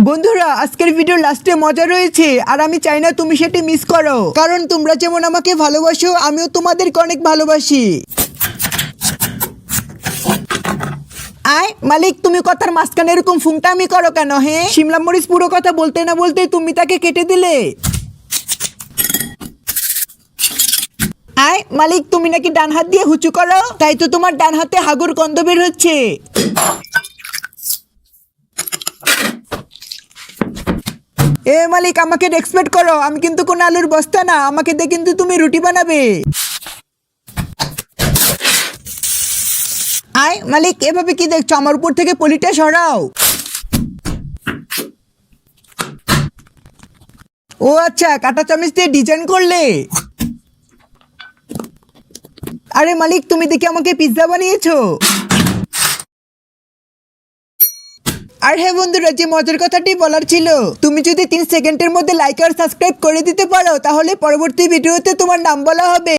বন্ধুরা আজকের ভিডিও লাস্টে মজা রয়েছে আর আমি চাই না তুমি সেটি মিস করো, কারণ তোমরা যেমন আমাকে ভালোবাসো আমিও তোমাদেরকে অনেক ভালোবাসি। আয় মালিক, তুমি কথার মাঝখানে এরকম ফুংটামি করো কেন? হ্যাঁ, শিমলা মরিচ পুরো কথা বলতে না বলতে তুমি তাকে কেটে দিলে। আয় মালিক, তুমি নাকি ডান হাত দিয়ে হুচু করো, তাই তো তোমার ডান হাতে হাগুর গন্ধ বের হচ্ছে। এ মালিক, আমাকে রেসপেক্ট করো, আমি কিন্তু কোনো আলুর বস্তা না, আমাকে দিয়ে কিন্তু তুমি রুটি বানাবে। আয় মালিক, এভাবে কি দেখছো? আমার উপর থেকে পলিটা সরাও। ও আচ্ছা, কাঁটা চামচ দিয়ে ডিজাইন করলে। আরে মালিক, তুমি দেখি আমাকে পিৎজা বানিয়েছো। আর হ্যাঁ বন্ধুরা, যে মজার কথাটি বলার ছিল, তুমি যদি 3 সেকেন্ডের মধ্যে লাইক আর সাবস্ক্রাইব করে দিতে পারো তাহলে পরবর্তী ভিডিওতে তোমার নাম বলা হবে।